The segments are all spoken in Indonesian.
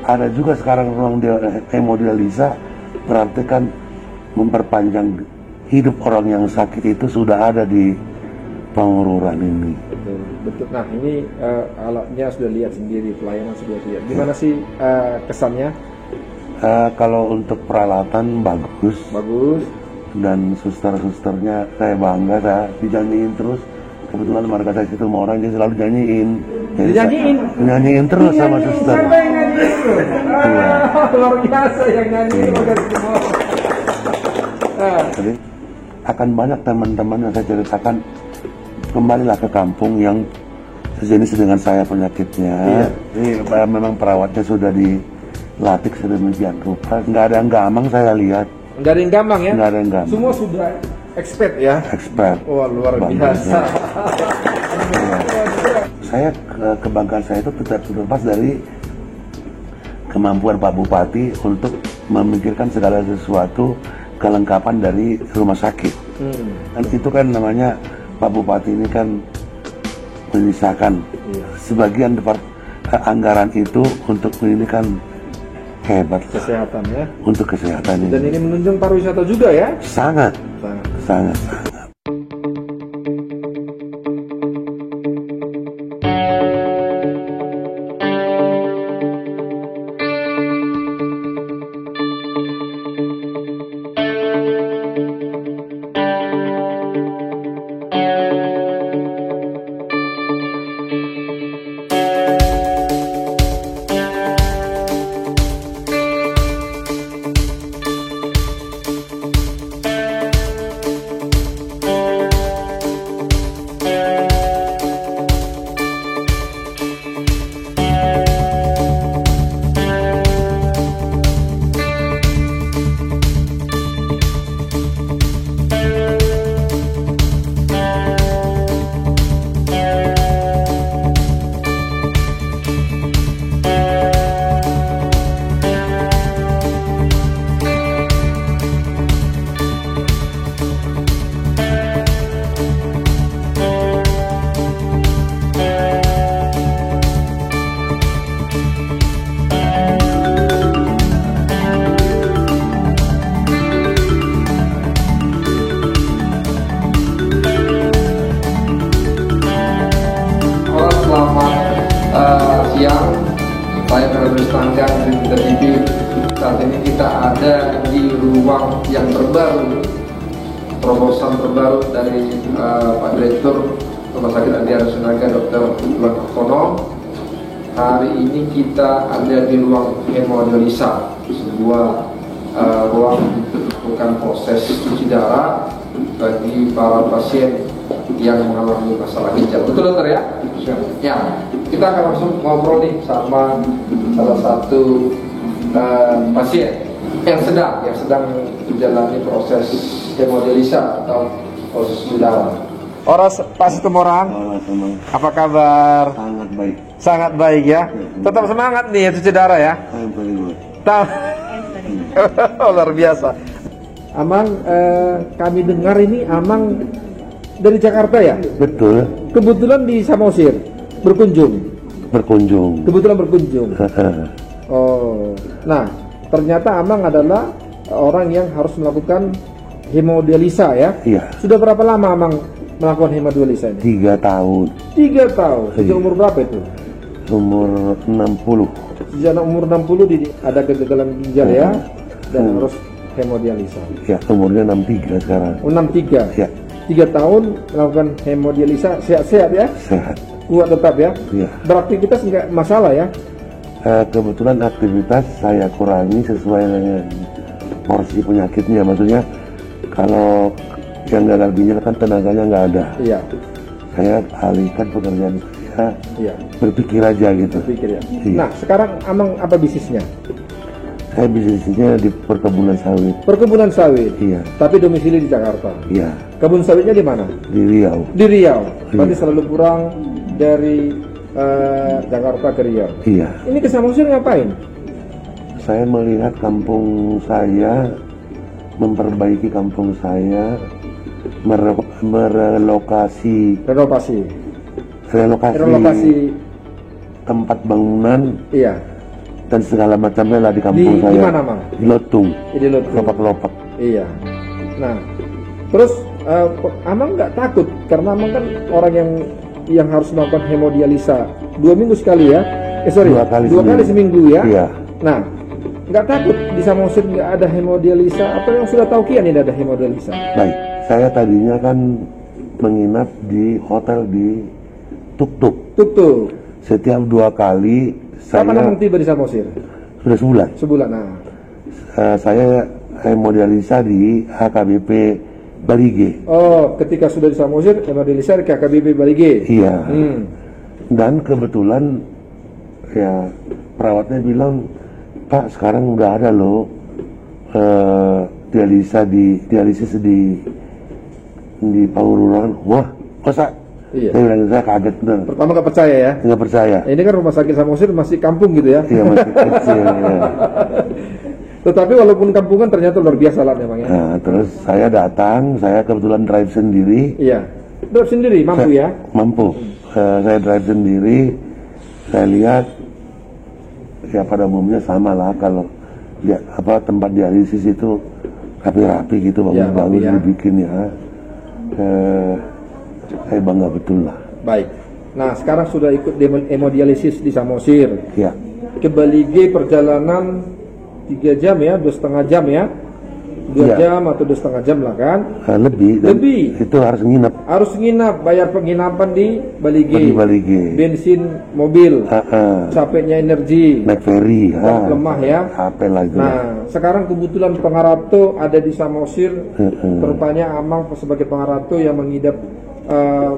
ada juga sekarang ruang hemodialisa, berarti kan memperpanjang hidup orang yang sakit itu sudah ada di Pangururan ini. Betul, betul. Nah ini alatnya sudah lihat sendiri, pelayanan sudah lihat. Gimana sih kesannya? Kalau untuk peralatan bagus. Bagus. Dan suster-susternya saya bangga, saya dinyanyiin terus. Kebetulan marga saya itu mau orang, dia selalu nyanyiin. Nyanyiin terus sama suster. Siapa yang nyanyiin itu? Luar biasa yang nyanyiin. Jadi akan banyak teman-teman yang saya ceritakan, kembalilah ke kampung yang sejenis dengan saya penyakitnya. Ini memang perawatnya sudah dilatih sedemikian rupa. Nggak ada yang gamang saya lihat. Nggak ada yang gampang ya? Nggak ada yang gampang. Semua sudah expert ya? Expert. Wah, luar biasa. Saya kebanggaan saya itu tidak terlepas dari kemampuan Pak Bupati untuk memikirkan segala sesuatu kelengkapan dari rumah sakit. Dan itu kan namanya Pak Bupati ini kan menyisakan sebagian anggaran itu untuk ini kan hebat. Kesehatan ya. Untuk kesehatan ini. Dan ini menunjang pariwisata juga ya? Sangat. Sangat. Siang, saya Ferdi Stanggan dari TV. Saat ini kita ada di ruang yang terbaru, terobosan terbaru dari Pak Direktur Rumah Sakit Adi Arsunaga Dr. Kono. Hari ini kita ada di ruang hemodialisa, sebuah ruang untuk melakukan proses cuci darah bagi para pasien yang mengalami masalah ginjal. Betul dokter ya? Ya. Kita akan langsung ngobrol nih sama salah satu pasien yang sedang menjalani proses hemodialisa atau proses cuci darah. Oras Pak Situmorang, apa kabar? Sangat baik. Sangat baik ya. Tetap semangat nih cuci darah ya. Luar biasa. Amang, kami dengar ini Amang dari Jakarta ya? Betul. Kebetulan di Samosir berkunjung. Kebetulan berkunjung. Oh, nah ternyata Amang adalah orang yang harus melakukan hemodialisa ya? Iya. Sudah berapa lama Amang melakukan hemodialisa ini? 3 tahun. 3 tahun. Sejak umur berapa itu? Umur 60. Sejak umur 60 ada kegagalan ginjal ya, dan harus hemodialisa. Ya, umurnya 63 sekarang. 63. Ya. 3 tahun melakukan hemodialisa, sehat-sehat ya? Sehat. Kuat tetap ya? Iya. Beraktivitas nggak masalah ya? Kebetulan aktivitas saya kurangi sesuai dengan porsi penyakitnya. Maksudnya kalau yang gagal ginjal kan tenaganya nggak ada. Iya. Saya alihkan pekerjaan saya. Iya. Berpikir aja gitu. Berpikir ya. Iya. Nah sekarang Amang apa bisnisnya? Saya bisnisnya di perkebunan sawit. Perkebunan sawit. Iya. Tapi domisili di Jakarta. Iya. Kebun sawitnya di mana? Di Riau. Di Riau. Berarti Iya. selalu pulang dari Jakarta ke Riau. Iya. Ini ke Samosir ngapain? Saya melihat kampung saya, memperbaiki kampung saya, merelokasi Relokasi tempat bangunan iya. dan segala macamnya lah di kampung saya. Di mana, Mang? Di Lotung. Di Lotung. Kelopak-kelopak. Iya. Nah, terus Amang nggak takut karena Amang kan orang yang harus melakukan hemodialisa 2 minggu sekali ya? Dua kali seminggu ya? Iya. Nah, nggak takut di Samosir nggak ada hemodialisa? Apa yang sudah tahu Kian ini ada hemodialisa? Baik, saya tadinya kan menginap di hotel di Tuk-Tuk. Tuk-Tuk. Setiap 2 kali saya... Kapan Amang tiba di Samosir? Sudah sebulan. Sebulan, nah. Saya hemodialisa di HKBP Barige. Oh, ketika sudah di Samosir, hemodialisa ke HKBP Barige? Iya. Dan kebetulan ya perawatnya bilang, Pak, sekarang udah ada loh dialisis di Pangururan. Wah, masa? Iya. Saya kaget bener. Pertama nggak percaya ya? Nggak percaya. Ini kan rumah sakit Samosir masih kampung gitu ya? Iya, masih kecil. Ya. Tetapi walaupun kampungan ternyata luar biasa lah memang ya. Nah, terus saya datang, saya kebetulan drive sendiri. Iya. Drive sendiri mampu ya? Mampu. Saya drive sendiri. Saya lihat ya pada umumnya sama lah kalau tempat dialisis itu rapi-rapi gitu, bagus-bagus ya, dibikin ya. Saya bangga betul lah. Baik. Nah, sekarang sudah ikut hemodialisis di Samosir. Ya. Ke Balige perjalanan 3 jam ya, 2,5 jam ya. 2 jam atau 2,5 jam lah kan? Lebih. Itu harus nginep. Harus nginap, bayar penginapan di Balige. Di Balige. Bensin mobil. Capeknya energi. Naik ferry. Lemah ya. Capek lagi. Nah, sekarang kebetulan Pangarato ada di Samosir. Rupanya Amang sebagai Pangarato yang mengidap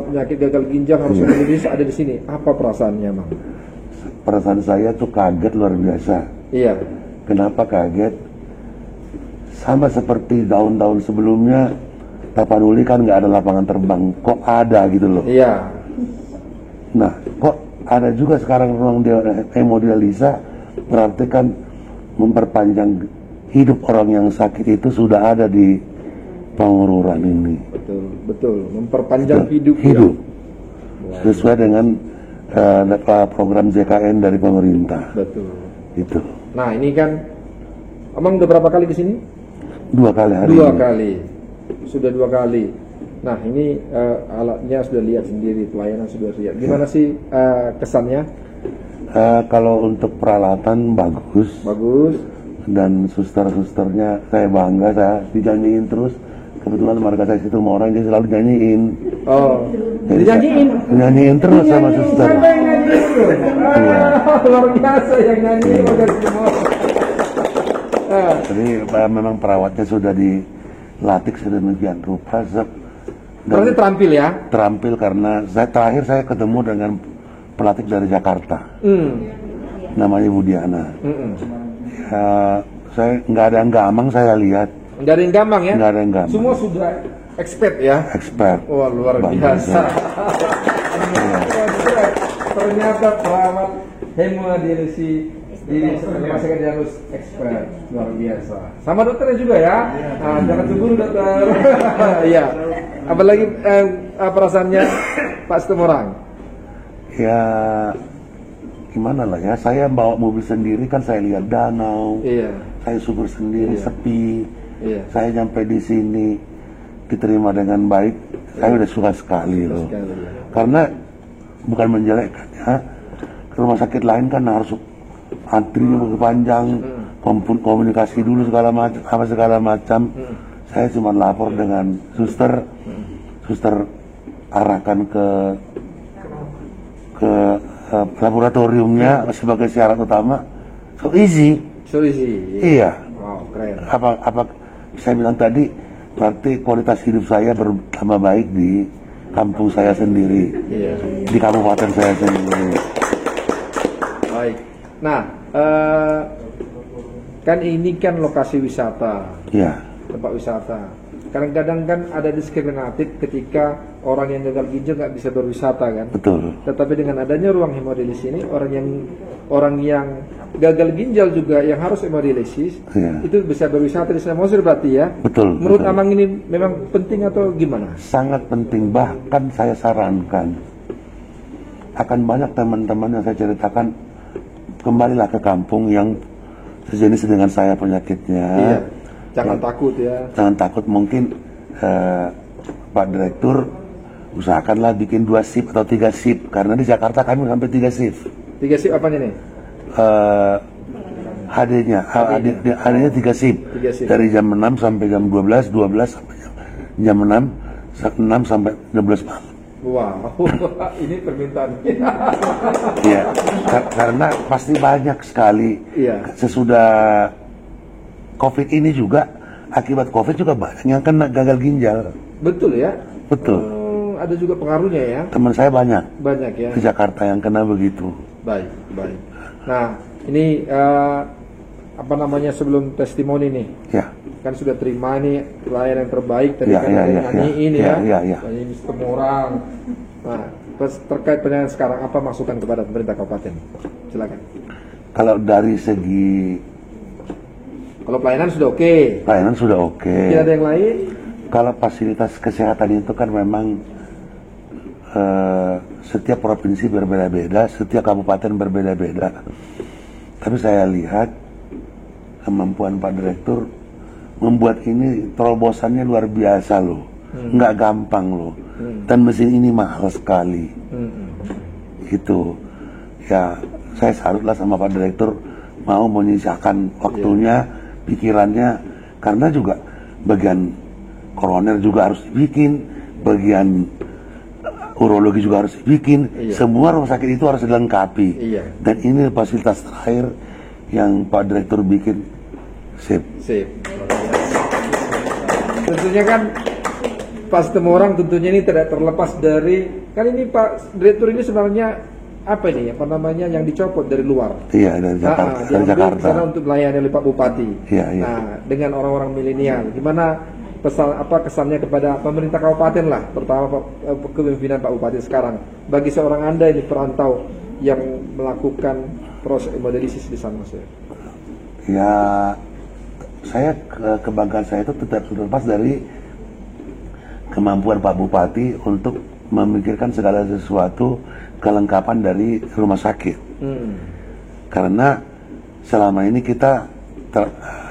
penyakit gagal ginjal harus hemodialisis ada di sini. Apa perasaannya, Mang? Perasaan saya tuh kaget luar biasa. Iya. Kenapa kaget? Sama seperti tahun-tahun sebelumnya, Tapanuli kan nggak ada lapangan terbang, kok ada gitu loh. Iya. Nah, kok ada juga sekarang ruang hemodialisa, berarti kan memperpanjang hidup orang yang sakit itu sudah ada di Pangururan ini. Betul, memperpanjang hidup. Ya. Sesuai dengan program JKN dari pemerintah. Betul. Itu. Nah, ini kan Amang udah berapa kali ke sini? 2 kali hari 2 ini. kali. Sudah 2 kali. Nah, ini alatnya sudah lihat sendiri, pelayanan sudah lihat. Gimana sih kesannya? Kalau untuk peralatan bagus. Bagus. Dan suster-susternya saya bangga, saya dijanjiin terus. Kebetulan marga saya situ mau orang, dia selalu nyanyiin. Oh, dijanjiin? Nyanyiin terus sama suster. Siapa yang nyanyiin itu? Luar biasa yang nyanyiin semua. Jadi memang perawatnya sudah dilatih sedemikian rupa. Berarti terampil ya? Terampil karena terakhir saya ketemu dengan pelatih dari Jakarta. Namanya Bu Diana. Ya, saya nggak ada yang gamang saya lihat. Nggak ada yang gampang ya? Nggak ada yang gampang. Semua sudah expert ya? Expert. Wah, luar biasa. Ternyata perawat hemodialisi di rumah sakit harus expert, luar biasa. Sama dokternya juga ya? Nah, jangan cemburu dokter. Iya. Apalagi perasaannya Pak Setemorang? Ya, gimana lah ya? Saya bawa mobil sendiri kan, saya lihat danau. Iya. Saya subur sendiri, sepi. Iya. Saya nyampe di sini diterima dengan baik, saya udah suka sekali loh. Karena bukan menjelekkan ya, ke rumah sakit lain kan harus antrinya begitu panjang, komunikasi dulu segala macam. Saya cuma lapor dengan suster arahkan ke laboratoriumnya sebagai syarat utama. So easy. Iya. Wow, keren. Apa saya bilang tadi, berarti kualitas hidup saya bertambah baik di kampung saya sendiri, di kabupaten saya sendiri. Baik. Nah, kan ini kan lokasi wisata, tempat wisata. Kadang-kadang kan ada diskriminatif ketika orang yang gagal ginjal nggak bisa berwisata kan. Betul. Tetapi dengan adanya ruang hemodialisis ini, orang yang gagal ginjal juga yang harus hemodialisis itu bisa berwisata di Samosir berarti ya. Betul. Menurut Amang ini memang penting atau gimana? Sangat penting, bahkan saya sarankan akan banyak teman-teman yang saya ceritakan kembalilah ke kampung yang sejenis dengan saya penyakitnya. Iya. Jangan takut ya. Jangan takut, mungkin Pak Direktur usahakanlah bikin 2 shift atau 3 shift, karena di Jakarta kami sampai 3 shift. 3 shift apanya nih? HD-nya 3 shift. Dari jam 6 sampai jam 12, 12 sampai jam 6 sampai 12 malam. Wow, ini permintaan. Iya, karena pasti banyak sekali. Iya. Sesudah COVID ini juga, akibat COVID juga banyak yang kena gagal ginjal. Betul ya? Betul. Ada juga pengaruhnya ya? Teman saya banyak. Banyak ya? Di Jakarta yang kena begitu. Baik. Nah, ini apa namanya, sebelum testimoni nih? Ya. Kan sudah terima nih pelayanan yang terbaik tadi Ya, kan nyanyiin ya. Nyanyiin semua orang. Nah, terkait pelayanan sekarang, apa masukan kepada pemerintah kabupaten? Silakan. Kalau dari segi pelayanan sudah oke. Pelayanan sudah oke. Tidak ada yang lain? Kalau fasilitas kesehatan itu kan memang setiap provinsi berbeda-beda, setiap kabupaten berbeda-beda. Tapi saya lihat kemampuan Pak Direktur membuat ini terobosannya luar biasa loh. Nggak gampang loh. Dan mesin ini mahal sekali. Gitu. Ya, saya salutlah sama Pak Direktur mau menyisakan waktunya, pikirannya, karena juga bagian koroner juga harus dibikin, bagian urologi juga harus dibikin. Semua rumah sakit itu harus dilengkapi. Dan ini fasilitas terakhir yang Pak Direktur bikin. Sip. Tentunya kan pas temu orang, tentunya ini tidak terlepas dari, kan ini Pak Direktur ini sebenarnya apa ini, apa namanya, yang dicopot dari luar. Iya, dari Jakarta. Dari Jakarta. Sana untuk melayani oleh Pak Bupati. Iya. Nah, dengan orang-orang milenial, gimana kesannya kepada pemerintah kabupaten lah, terutama kepemimpinan Pak Bupati sekarang, bagi seorang Anda ini perantau yang melakukan proses hemodialisis di sana, Mas? Ya, kebanggaan saya itu tidak terlepas dari kemampuan Pak Bupati untuk memikirkan segala sesuatu, kelengkapan dari rumah sakit. Karena selama ini kita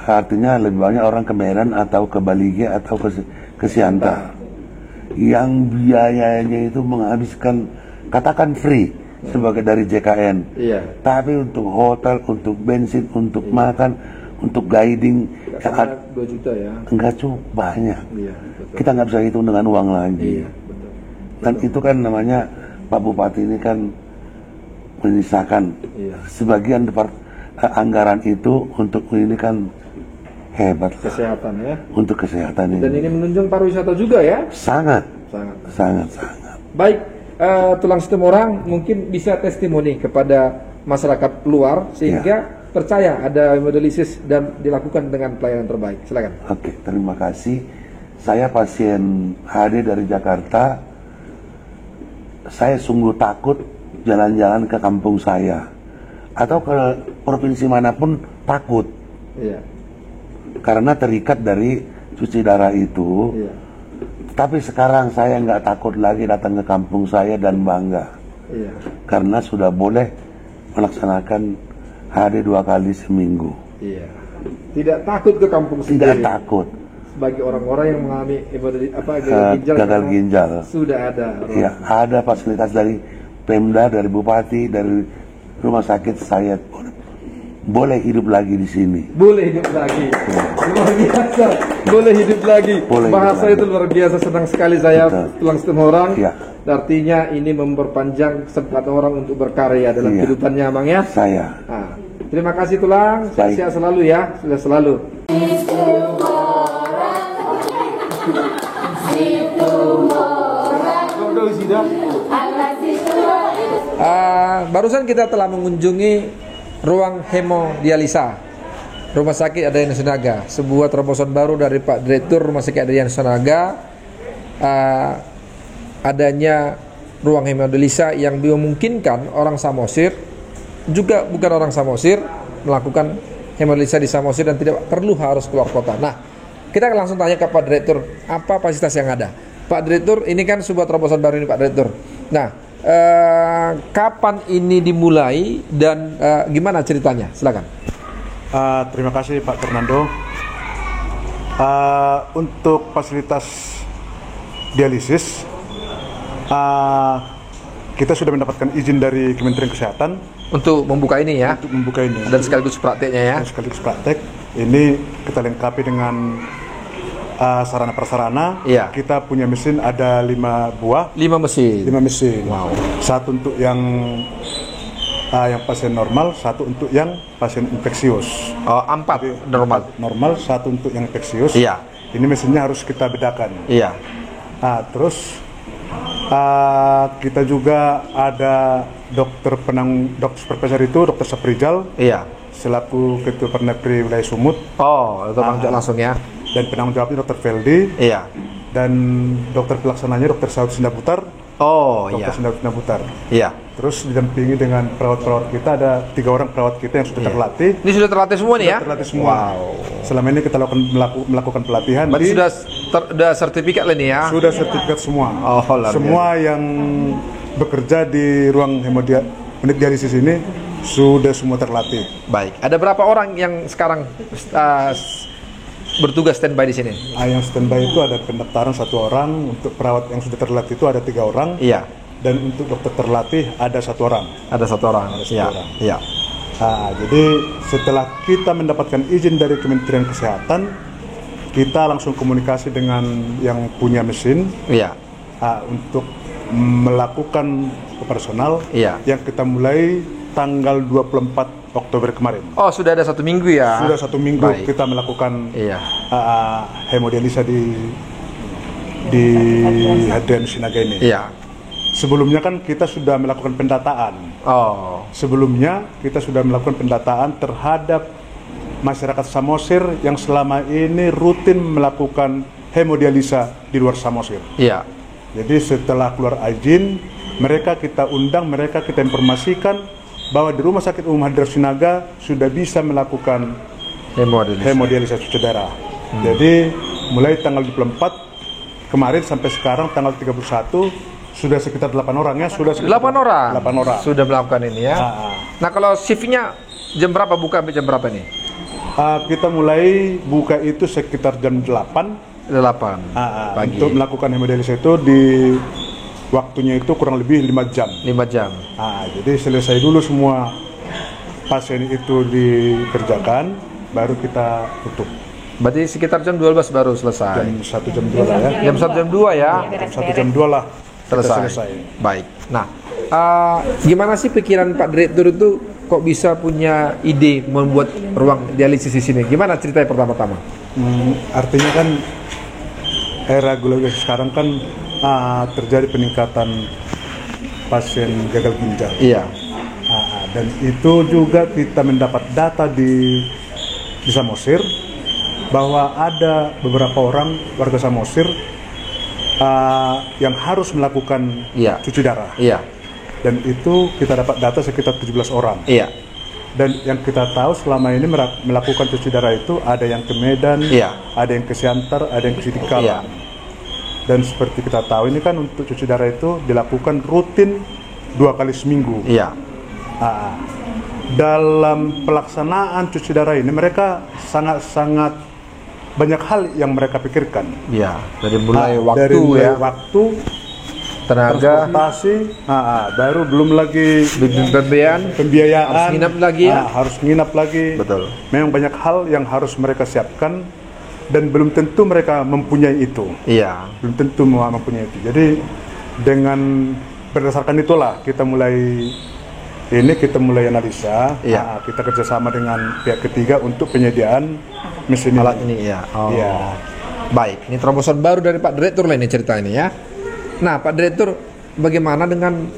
artinya lebih banyak orang ke Medan atau ke Balige atau ke Siantar yang biayanya itu menghabiskan, katakan free sebagai dari JKN. Tapi untuk hotel, untuk bensin, untuk makan, untuk guiding, 2 juta ya. Enggak cukup banyak. Kita nggak bisa hitung dengan uang lagi. Dan itu kan namanya Pak Bupati ini kan menyisakan sebagian anggaran itu untuk ini kan hebat. Kesehatan ya. Untuk kesehatan ini. Dan ini menunjang pariwisata juga ya. Sangat. Baik, tulang sistem orang mungkin bisa testimoni kepada masyarakat luar sehingga percaya ada hemodialisis dan dilakukan dengan pelayanan terbaik. Silakan. Oke, terima kasih. Saya pasien HD dari Jakarta. Saya sungguh takut jalan-jalan ke kampung saya atau ke provinsi manapun, takut. Karena terikat dari cuci darah itu. Tapi sekarang saya nggak takut lagi datang ke kampung saya dan bangga. Karena sudah boleh melaksanakan HD 2 kali seminggu. Tidak takut ke kampung sendiri. Tidak takut. Bagi orang-orang yang mengalami gagal ginjal, sudah ada. Ya, ada fasilitas dari Pemda, dari Bupati, dari rumah sakit, saya boleh hidup lagi di sini. Boleh hidup lagi. Luar biasa. Boleh hidup lagi. Bahasa itu luar biasa, senang sekali saya. Tulang sistem orang. Artinya ini memperpanjang kesempatan orang untuk berkarya dalam kehidupannya, Bang ya. Terima kasih Tulang. Sehat selalu ya. Sudah selalu. Barusan kita telah mengunjungi ruang hemodialisa Rumah Sakit Adrianus Sinaga, sebuah terobosan baru dari Pak Direktur Rumah Sakit Adrianus Sinaga, adanya ruang hemodialisa yang memungkinkan orang Samosir, juga bukan orang Samosir, melakukan hemodialisa di Samosir dan tidak perlu harus keluar kota. Nah, kita langsung tanya ke Pak Direktur, apa fasilitas yang ada? Pak Direktur, ini kan sebuah terobosan baru ini Pak Direktur. Nah, kapan ini dimulai dan gimana ceritanya? Silakan. Terima kasih Pak Fernando. Untuk fasilitas dialisis, kita sudah mendapatkan izin dari Kementerian Kesehatan Untuk membuka ini ya? untuk membuka ini. Dan sekaligus prakteknya ya? Dan sekaligus praktek. Ini kita lengkapi dengan sarana prasarana. Iya. Kita punya mesin ada 5 buah. 5 mesin. 5 mesin. Wow. Satu untuk yang pasien normal, satu untuk yang pasien infeksius. Oh, 4 normal. Normal, satu untuk yang infeksius. Iya. Ini mesinnya harus kita bedakan. Iya. Terus kita juga ada dokter supervisor itu Dokter Saprijal Iya. selaku Ketua Pernepri Wilayah Sumut, Oh, itu Bang Jok langsung ya? dan penanggung jawabnya Dokter Feldi, Iya. dan dokter pelaksananya Dokter Saud Sindaputar. Oh, Dokter iya. Sindaputar. Iya. Terus didampingi dengan perawat-perawat kita, ada 3 orang perawat kita yang sudah terlatih. Ini sudah terlatih semua nih ya? Terlatih semua. Wow. Selama ini kita melakukan pelatihan. Berarti sudah sertifikat lah nih ya? Sudah sertifikat semua. Oh, luar semua yang bekerja di ruang unit dialisis ini sudah semua terlatih. Baik. Ada berapa orang yang sekarang bertugas standby di sini? Yang standby itu ada pendaftaran 1 orang, untuk perawat yang sudah terlatih itu ada 3 orang, Iya. dan untuk dokter terlatih ada 1 orang. Ada 1 orang. Ada 1 Iya. orang. Iya. Jadi setelah kita mendapatkan izin dari Kementerian Kesehatan, kita langsung komunikasi dengan yang punya mesin Iya. untuk melakukan operasional, Iya. yang kita mulai tanggal 24 Oktober kemarin. Oh, sudah ada 1 minggu ya? Sudah 1 minggu Baik. kita melakukan Iya. hemodialisa di Hadrian Sinaga ini. Iya. Sebelumnya kan kita sudah melakukan pendataan. Oh. Sebelumnya kita sudah melakukan pendataan terhadap masyarakat Samosir yang selama ini rutin melakukan hemodialisa di luar Samosir. Iya. Jadi setelah keluar izin, mereka kita undang, mereka kita informasikan bahwa di Rumah Sakit Umum Hadrian Sinaga sudah bisa melakukan hemodialisa cuci darah. Jadi mulai tanggal 24 kemarin sampai sekarang tanggal 31 sudah sekitar 8 orang ya, sudah sekitar 8 orang? 8 orang. Sudah melakukan ini ya? Nah, kalau shiftnya jam berapa buka sampai jam berapa nih? Kita mulai buka itu sekitar jam 8 pagi. untuk melakukan hemodialisa itu di waktunya itu kurang lebih 5 jam. 5 jam. Jadi selesai dulu semua pasien itu dikerjakan, baru kita tutup. Berarti sekitar jam 12 baru selesai. Jam 1 jam 2 lah ya. Jam 1 jam 2 ya? Jam 1 jam 2 lah kita selesai. Baik. Nah, gimana sih pikiran Pak Direktur itu kok bisa punya ide membuat ruang dialisis di sini? Gimana ceritanya pertama-tama? Artinya kan era globalisasi sekarang kan terjadi peningkatan pasien gagal ginjal. Iya. Dan itu juga kita mendapat data di Samosir bahwa ada beberapa orang warga Samosir yang harus melakukan cuci darah. Iya. Dan itu kita dapat data sekitar 17 orang. Iya. Dan yang kita tahu selama ini melakukan cuci darah itu ada yang ke Medan, ada yang ke Siantar, ada yang ke Sidikala. Iya. Dan seperti kita tahu ini kan untuk cuci darah itu dilakukan rutin 2 kali seminggu. Iya. Dalam pelaksanaan cuci darah ini mereka sangat-sangat banyak hal yang mereka pikirkan. Iya. Dari mulai waktu dari mulai ya. waktu, tenaga, transportasi, baru belum lagi pembiayaan, harus nginap lagi ya. Harus nginap lagi. Betul. Memang banyak hal yang harus mereka siapkan dan belum tentu mereka mempunyai itu. Iya. Belum tentu mempunyai itu. Jadi dengan berdasarkan itulah kita mulai analisa. Kita kerjasama dengan pihak ketiga untuk penyediaan mesin alat ini ya. Oh. Iya. Baik, ini terobosan baru dari Pak Direktur lah ini cerita ini ya. Nah, Pak Direktur, bagaimana dengan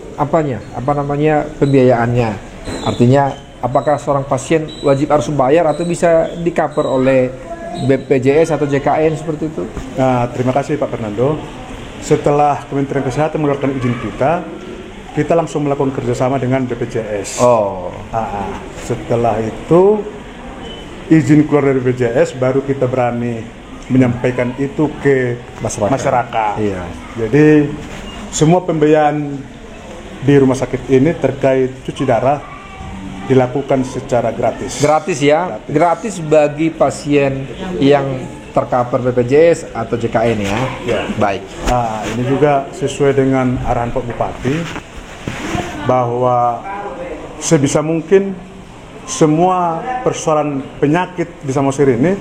pembiayaannya? Artinya, apakah seorang pasien wajib harus membayar atau bisa di-cover oleh BPJS atau JKN seperti itu? Terima kasih Pak Fernando. Setelah Kementerian Kesehatan mengeluarkan izin kita langsung melakukan kerjasama dengan BPJS. Oh. Setelah itu izin keluar dari BPJS, baru kita berani menyampaikan itu ke masyarakat. Iya. Jadi semua pembiayaan di rumah sakit ini terkait cuci darah dilakukan secara gratis. Gratis ya? Gratis bagi pasien yang tercover BPJS atau JKN ya? Ya. Baik. Nah, ini juga sesuai dengan arahan Pak Bupati bahwa sebisa mungkin semua persoalan penyakit di Samosir ini,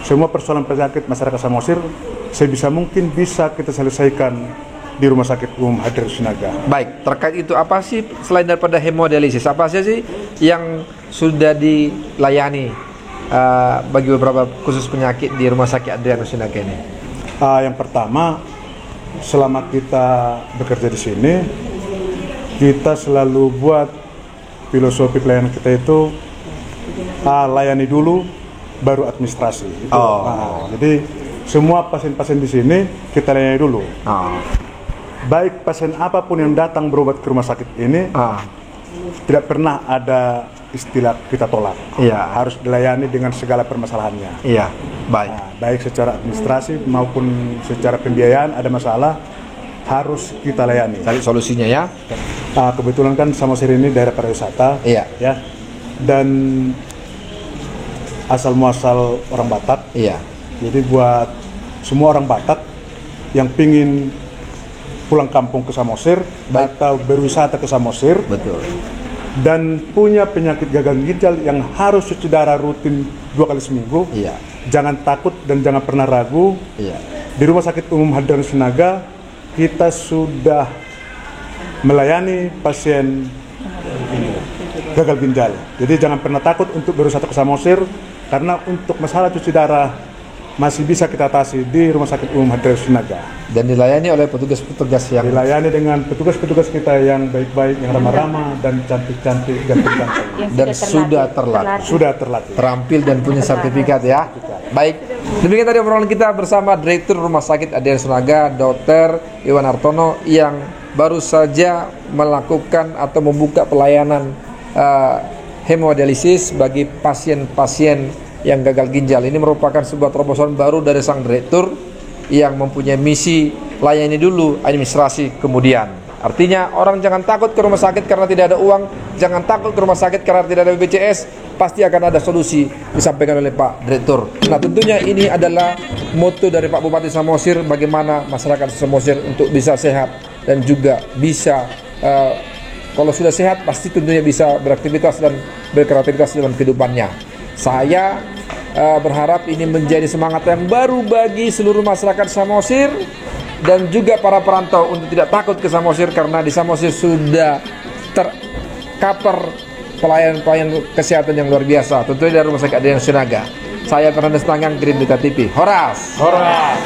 semua persoalan penyakit masyarakat Samosir sebisa mungkin bisa kita selesaikan di Rumah Sakit Umum Hadir Sinaga. Baik, terkait itu apa sih selain daripada hemodialisis, apa saja sih yang sudah dilayani bagi beberapa khusus penyakit di Rumah Sakit Adrianus Sinaga ini? Yang pertama, selama kita bekerja di sini, kita selalu buat filosofi pelayanan kita itu layani dulu, baru administrasi. Itu. Jadi semua pasien-pasien di sini kita layani dulu. Baik pasien apapun yang datang berobat ke rumah sakit ini, tidak pernah ada istilah kita tolak. Iya. Harus dilayani dengan segala permasalahannya. Iya, baik. Baik secara administrasi maupun secara pembiayaan ada masalah, harus kita layani. Cari solusinya ya. Kebetulan kan Samosir ini daerah pariwisata. Iya. Ya. Dan asal muasal orang Batak. Iya. Jadi buat semua orang Batak yang pingin pulang kampung ke Samosir atau berwisata ke Samosir, betul, dan punya penyakit gagal ginjal yang harus cuci darah rutin 2 kali seminggu, iya, jangan takut dan jangan pernah ragu. Iya. Di Rumah Sakit Umum Hadranaut Sinaga kita sudah melayani pasien gagal ginjal. Jadi jangan pernah takut untuk berwisata ke Samosir, karena untuk masalah cuci darah masih bisa kita atasi di Rumah Sakit Umum Hadranaut Sinaga. Dan dilayani oleh petugas-petugas yang dilayani dengan petugas-petugas kita yang baik-baik, yang ramah-ramah dan cantik-cantik dan ganteng. Dan sudah terlatih. Sudah terlatih. Terampil dan punya sertifikat ya. Baik. Demikian tadi obrolan kita bersama Direktur Rumah Sakit Adrianus Sinaga, Dr. Iwan Hartono, yang baru saja melakukan atau membuka pelayanan hemodialisis bagi pasien-pasien yang gagal ginjal. Ini merupakan sebuah terobosan baru dari sang direktur yang mempunyai misi layani dulu, administrasi kemudian. Artinya orang jangan takut ke rumah sakit karena tidak ada uang, jangan takut ke rumah sakit karena tidak ada BPJS, pasti akan ada solusi disampaikan oleh Pak Direktur. Nah, tentunya ini adalah moto dari Pak Bupati Samosir, bagaimana masyarakat Samosir untuk bisa sehat dan juga bisa kalau sudah sehat pasti tentunya bisa beraktivitas dan berkreativitas dalam kehidupannya. Saya berharap ini menjadi semangat yang baru bagi seluruh masyarakat Samosir dan juga para perantau untuk tidak takut ke Samosir, karena di Samosir sudah tercover pelayanan kesehatan yang luar biasa, tentunya dari Rumah Sakit Adrianus Sinaga. Saya Fernandes Tangang, Green Data TV. Horas! Horas!